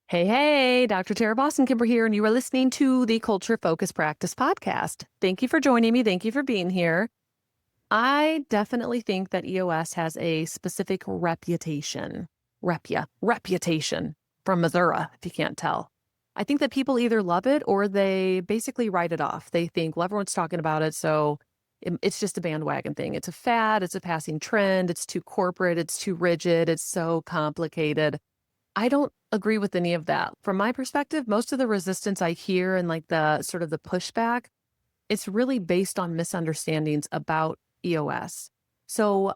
Hey, Dr. Tara Vossenkemper here, and you are listening to the Culture Focus Practice podcast. Thank you for joining me. Thank you for being here. I definitely think that EOS has a specific reputation from Missouri, if you can't tell. I think that people either love it or they basically write it off. They think, well, everyone's talking about it, so it's just a bandwagon thing. It's a fad, it's a passing trend, it's too corporate, it's too rigid, it's so complicated. I don't agree with any of that. From my perspective, most of the resistance I hear and like the sort of the pushback, it's really based on misunderstandings about EOS. So,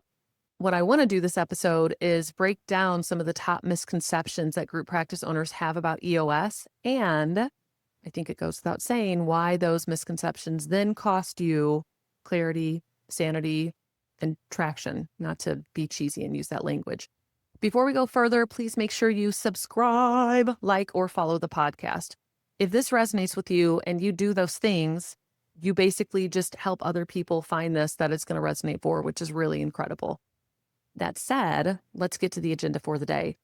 what I want to do this episode is break down some of the top misconceptions that group practice owners have about EOS. And I think it goes without saying why those misconceptions then cost you clarity, sanity, and traction, not to be cheesy and use that language. Before we go further, please make sure you subscribe, like, or follow the podcast. If this resonates with you and you do those things, you basically just help other people find this that it's going to resonate for, which is really incredible. That said, let's get to the agenda for the day.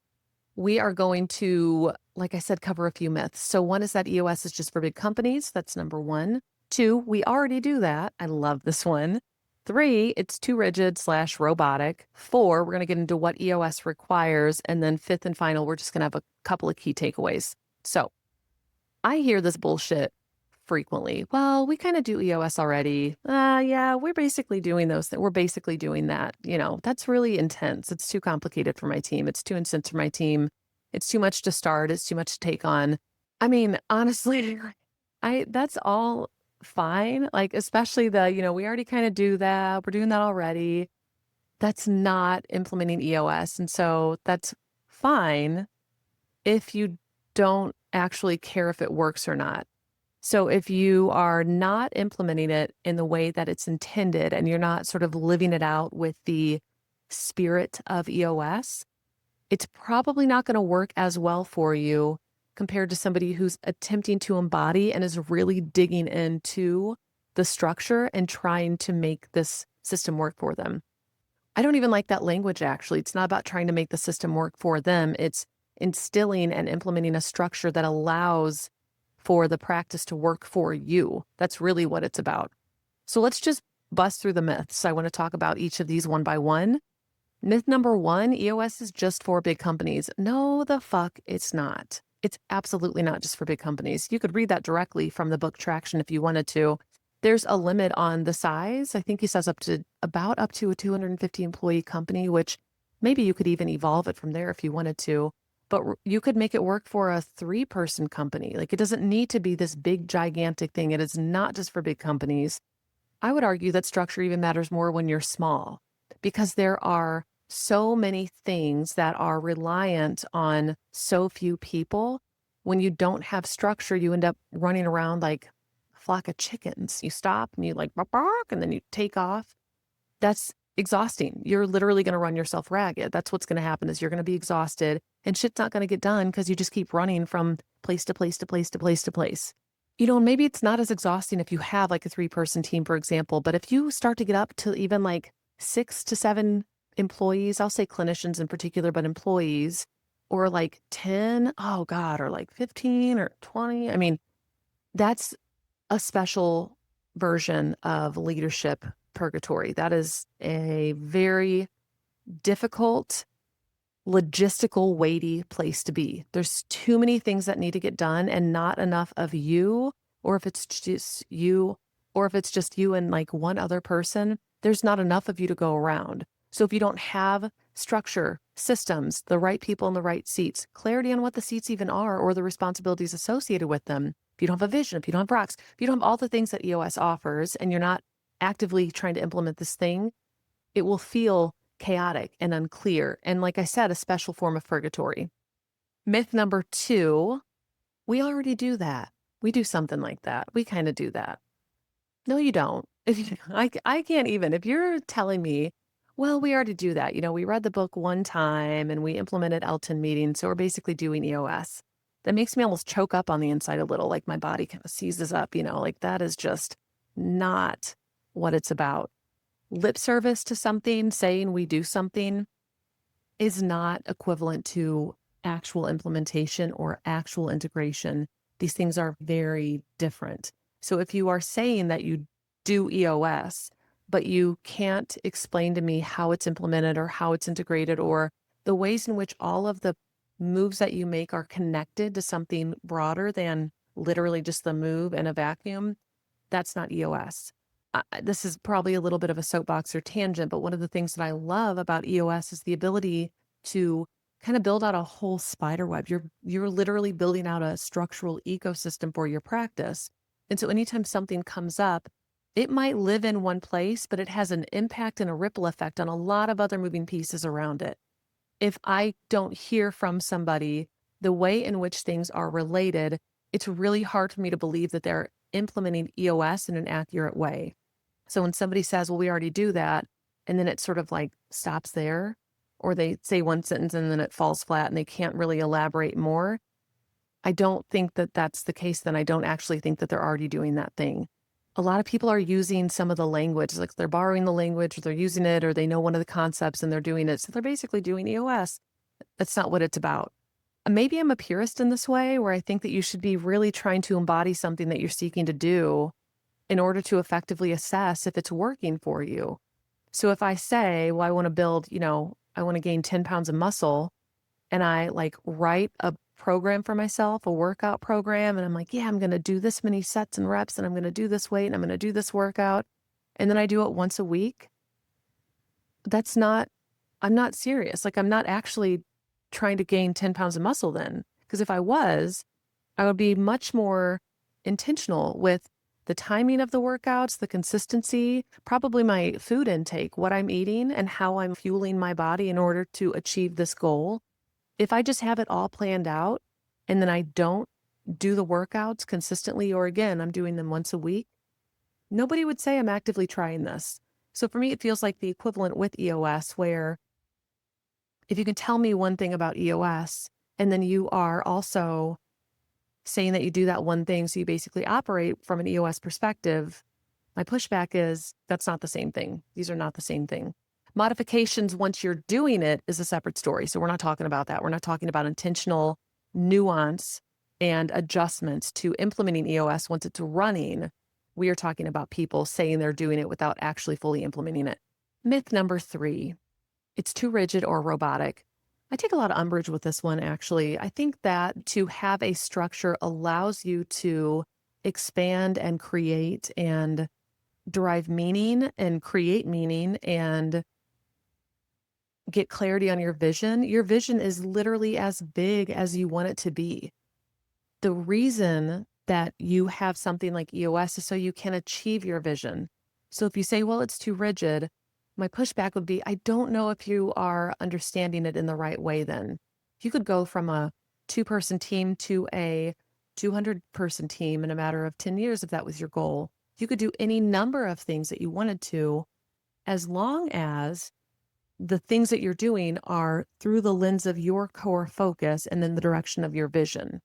We are going to, like I said, cover a few myths. So one is that EOS is just for big companies. That's number one. Two, we already do that. I love this one. Three, it's too rigid/robotic. Four, we're going to get into what EOS requires. And then fifth and final, we're just going to have a couple of key takeaways. So I hear this bullshit frequently. Well, we kind of do EOS already. Yeah, we're basically doing those. We're basically doing that. That's really intense. It's too complicated for my team. It's too intense for my team. It's too much to start. It's too much to take on. I mean, honestly, that's all fine. Like, especially we already kind of do that. We're doing that already. That's not implementing EOS. And so that's fine if you don't actually care if it works or not. So if you are not implementing it in the way that it's intended and you're not sort of living it out with the spirit of EOS, it's probably not going to work as well for you compared to somebody who's attempting to embody and is really digging into the structure and trying to make this system work for them. I don't even like that language, actually. It's not about trying to make the system work for them. It's instilling and implementing a structure that allows for the practice to work for you. That's really what it's about. So let's just bust through the myths. I want to talk about each of these one by one. Myth number one, EOS is just for big companies. No, the fuck it's not. It's absolutely not just for big companies. You could read that directly from the book Traction if you wanted to. There's a limit on the size. I think he says up to a 250 employee company, which maybe you could even evolve it from there if you wanted to. But you could make it work for a 3-person company. Like, it doesn't need to be this big, gigantic thing. It is not just for big companies. I would argue that structure even matters more when you're small, because there are so many things that are reliant on so few people. When you don't have structure, you end up running around like a flock of chickens. You stop and you like bark, bark, and then you take off. That's exhausting. You're literally going to run yourself ragged. That's what's going to happen is you're going to be exhausted and shit's not going to get done because you just keep running from place to place to place to place to place. Maybe it's not as exhausting if you have like a 3-person team, for example, but if you start to get up to even like 6 to 7 employees, I'll say clinicians in particular, but employees, or like 10, oh God, or like 15 or 20. I mean, that's a special version of leadership purgatory. That is a very difficult, logistical, weighty place to be. There's too many things that need to get done and not enough of you, or if it's just you, or if it's just you and like one other person, there's not enough of you to go around. So if you don't have structure, systems, the right people in the right seats, clarity on what the seats even are or the responsibilities associated with them, if you don't have a vision, if you don't have rocks, if you don't have all the things that EOS offers and you're not actively trying to implement this thing, it will feel chaotic and unclear. And like I said, a special form of purgatory. Myth number 2, we already do that. We do something like that. We kind of do that. No, you don't. I can't even. If you're telling me, well, we already do that. We read the book one time and we implemented L10 meetings. So we're basically doing EOS. That makes me almost choke up on the inside a little, like my body kind of seizes up, like that is just not what it's about. Lip service to something, saying we do something, is not equivalent to actual implementation or actual integration. These things are very different. So if you are saying that you do EOS, but you can't explain to me how it's implemented or how it's integrated or the ways in which all of the moves that you make are connected to something broader than literally just the move in a vacuum, that's not EOS. This is probably a little bit of a soapbox or tangent, but one of the things that I love about EOS is the ability to kind of build out a whole spider web. You're literally building out a structural ecosystem for your practice. And so anytime something comes up, it might live in one place, but it has an impact and a ripple effect on a lot of other moving pieces around it. If I don't hear from somebody the way in which things are related, it's really hard for me to believe that they're implementing EOS in an accurate way. So when somebody says, well, we already do that, and then it sort of like stops there, or they say one sentence and then it falls flat and they can't really elaborate more, I don't think that that's the case. Then I don't actually think that they're already doing that thing. A lot of people are using some of the language, like they're borrowing the language, or they're using it, or they know one of the concepts and they're doing it. So they're basically doing EOS. That's not what it's about. Maybe I'm a purist in this way, where I think that you should be really trying to embody something that you're seeking to do in order to effectively assess if it's working for you. So if I say, well, I want to build, I want to gain 10 pounds of muscle, and I like write a program for myself, a workout program, and I'm like, yeah, I'm going to do this many sets and reps, and I'm going to do this weight, and I'm going to do this workout, and then I do it once a week, I'm not serious. Like, I'm not actually trying to gain 10 pounds of muscle then. Because if I was, I would be much more intentional with the timing of the workouts, the consistency, probably my food intake, what I'm eating, and how I'm fueling my body in order to achieve this goal. If I just have it all planned out and then I don't do the workouts consistently, or again, I'm doing them once a week, nobody would say I'm actively trying this. So for me, it feels like the equivalent with EOS, where if you can tell me one thing about EOS, and then you are also saying that you do that one thing, so you basically operate from an EOS perspective, my pushback is that's not the same thing. These are not the same thing. Modifications, once you're doing it, is a separate story. So we're not talking about that. We're not talking about intentional nuance and adjustments to implementing EOS once it's running. We are talking about people saying they're doing it without actually fully implementing it. Myth number 3, it's too rigid or robotic. I take a lot of umbrage with this one, actually. I think that to have a structure allows you to expand and create and derive meaning and create meaning and get clarity on your vision. Your vision is literally as big as you want it to be. The reason that you have something like EOS is so you can achieve your vision. So if you say, well, it's too rigid, my pushback would be, I don't know if you are understanding it in the right way then. You could go from a 2-person team to a 200-person team in a matter of 10 years if that was your goal. You could do any number of things that you wanted to, as long as the things that you're doing are through the lens of your core focus and then the direction of your vision.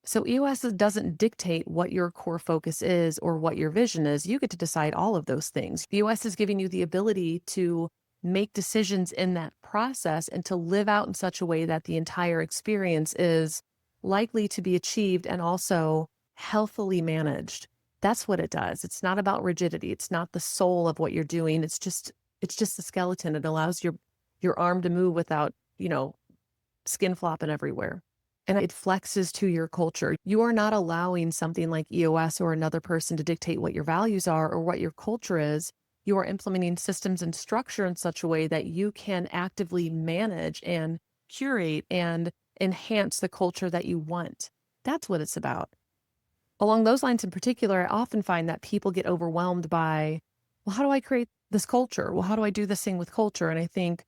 So EOS doesn't dictate what your core focus is or what your vision is. You get to decide all of those things. EOS is giving you the ability to make decisions in that process and to live out in such a way that the entire experience is likely to be achieved and also healthily managed. That's what it does. It's not about rigidity. It's not the soul of what you're doing. It's just the skeleton. It allows your arm to move without, skin flopping everywhere. And it flexes to your culture. You are not allowing something like EOS or another person to dictate what your values are or what your culture is. You are implementing systems and structure in such a way that you can actively manage and curate and enhance the culture that you want. That's what it's about. Along those lines in particular, I often find that people get overwhelmed by, well, how do I create this culture? Well, how do I do this thing with culture? And I think,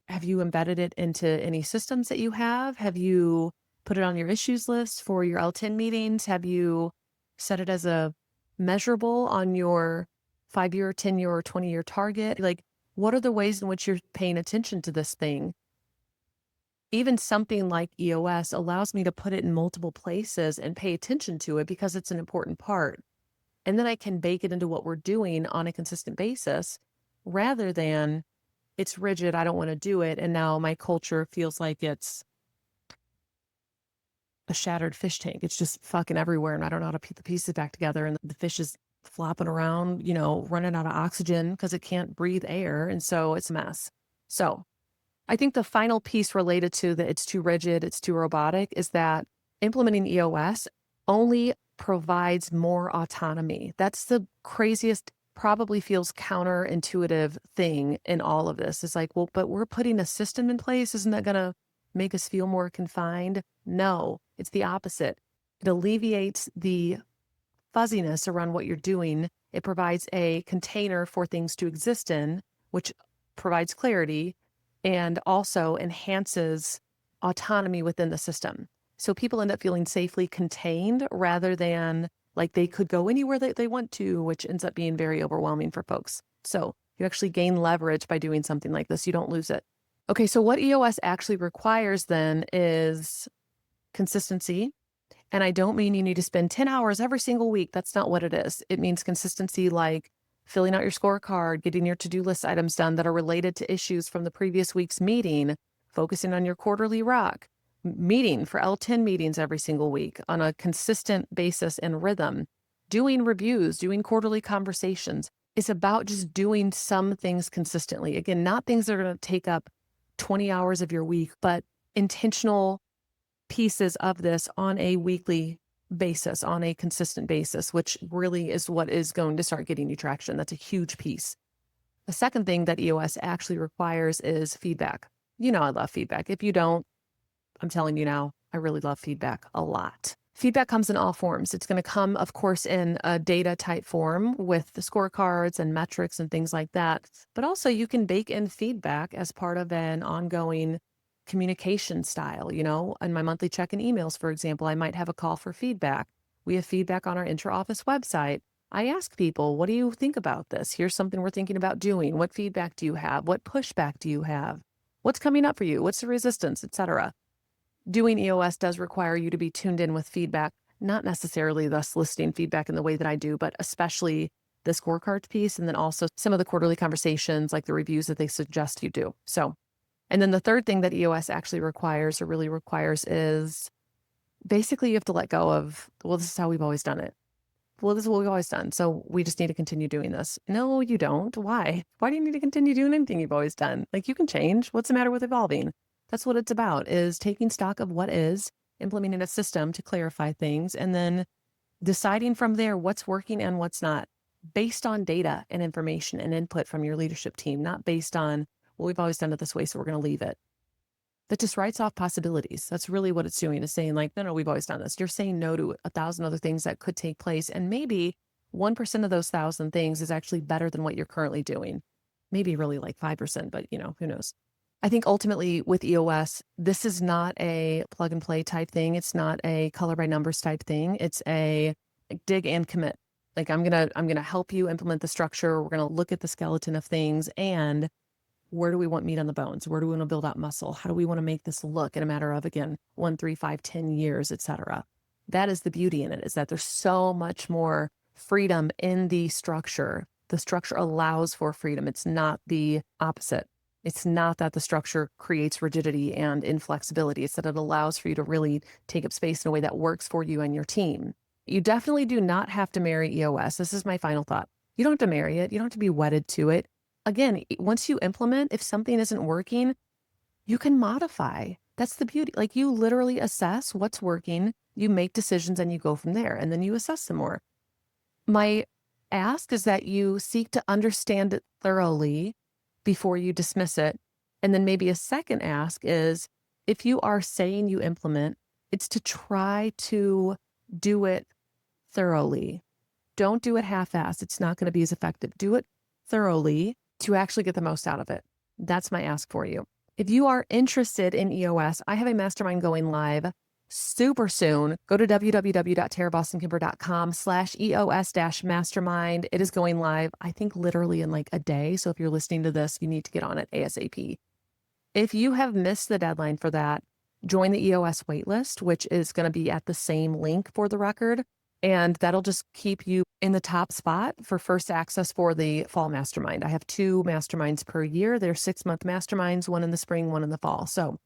have you embedded it into any systems that you have? Have you put it on your issues list for your L10 meetings? Have you set it as a measurable on your 5-year, 10-year, or 20-year target? Like, what are the ways in which you're paying attention to this thing? Even something like EOS allows me to put it in multiple places and pay attention to it because it's an important part. And then I can bake it into what we're doing on a consistent basis rather than it's rigid, I don't want to do it. And now my culture feels like it's a shattered fish tank. It's just fucking everywhere. And I don't know how to put the pieces back together. And the fish is flopping around, running out of oxygen because it can't breathe air. And so it's a mess. So I think the final piece related to that it's too rigid, it's too robotic, is that implementing EOS only provides more autonomy. That's the craziest, probably feels counterintuitive thing in all of this. It's like, well, but we're putting a system in place. Isn't that going to make us feel more confined? No, it's the opposite. It alleviates the fuzziness around what you're doing. It provides a container for things to exist in, which provides clarity and also enhances autonomy within the system. So people end up feeling safely contained rather than like they could go anywhere that they want to, which ends up being very overwhelming for folks. So you actually gain leverage by doing something like this. You don't lose it. Okay, so what EOS actually requires then is consistency. And I don't mean you need to spend 10 hours every single week. That's not what it is. It means consistency like filling out your scorecard, getting your to-do list items done that are related to issues from the previous week's meeting, focusing on your quarterly rock, meeting for L10 meetings every single week on a consistent basis and rhythm, doing reviews, doing quarterly conversations. It's about just doing some things consistently. Again, not things that are going to take up 20 hours of your week, but intentional pieces of this on a weekly basis, on a consistent basis, which really is what is going to start getting you traction. That's a huge piece. The second thing that EOS actually requires is feedback. I love feedback. If you don't, I'm telling you now, I really love feedback a lot. Feedback comes in all forms. It's going to come, of course, in a data type form with the scorecards and metrics and things like that. But also you can bake in feedback as part of an ongoing communication style. In my monthly check-in emails, for example, I might have a call for feedback. We have feedback on our intra-office website. I ask people, what do you think about this? Here's something we're thinking about doing. What feedback do you have? What pushback do you have? What's coming up for you? What's the resistance, etc.? Doing EOS does require you to be tuned in with feedback, not necessarily thus listing feedback in the way that I do, but especially the scorecard piece. And then also some of the quarterly conversations, like the reviews that they suggest you do. And then the third thing that EOS actually requires or really requires is basically you have to let go of, well, this is how we've always done it. Well, this is what we've always done. So we just need to continue doing this. No, you don't. Why? Why do you need to continue doing anything you've always done? Like you can change. What's the matter with evolving? That's what it's about, is taking stock of what is, implementing a system to clarify things, and then deciding from there what's working and what's not based on data and information and input from your leadership team, not based on, well, we've always done it this way, so we're going to leave it. That just writes off possibilities. That's really what it's doing, is saying like, no, we've always done this. You're saying no to 1,000 other things that could take place. And maybe 1% of those 1,000 things is actually better than what you're currently doing. Maybe really like 5%, but who knows? I think ultimately with EOS, this is not a plug and play type thing. It's not a color by numbers type thing. It's a dig and commit. Like I'm going to help you implement the structure. We're going to look at the skeleton of things, and where do we want meat on the bones? Where do we want to build out muscle? How do we want to make this look in a matter of, again, 1, 3, 5, 10 years, et cetera? That is the beauty in it, is that there's so much more freedom in the structure. The structure allows for freedom. It's not the opposite. It's not that the structure creates rigidity and inflexibility. It's that it allows for you to really take up space in a way that works for you and your team. You definitely do not have to marry EOS. This is my final thought. You don't have to marry it. You don't have to be wedded to it. Again, once you implement, if something isn't working, you can modify. That's the beauty. Like you literally assess what's working, you make decisions, and you go from there, and then you assess some more. My ask is that you seek to understand it thoroughly before you dismiss it. And then maybe a second ask is, if you are saying you implement, it's to try to do it thoroughly. Don't do it half-assed. It's not going to be as effective. Do it thoroughly to actually get the most out of it. That's my ask for you. If you are interested in EOS, I have a mastermind going live super soon. Go to www.taravossenkemper.com/EOS-mastermind. It is going live, I think literally in like a day. So if you're listening to this, you need to get on it ASAP. If you have missed the deadline for that, join the EOS waitlist, which is going to be at the same link for the record. And that'll just keep you in the top spot for first access for the fall mastermind. I have 2 masterminds per year. They're 6-month masterminds, one in the spring, one in the fall. So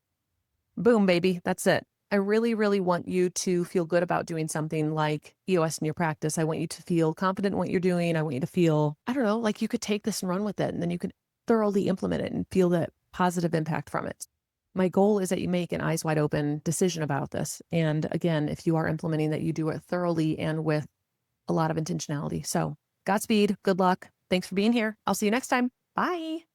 boom, baby, that's it. I really, really want you to feel good about doing something like EOS in your practice. I want you to feel confident in what you're doing. I want you to feel, I don't know, like you could take this and run with it, and then you could thoroughly implement it and feel that positive impact from it. My goal is that you make an eyes wide open decision about this. And again, if you are implementing that, you do it thoroughly and with a lot of intentionality. So Godspeed. Good luck. Thanks for being here. I'll see you next time. Bye.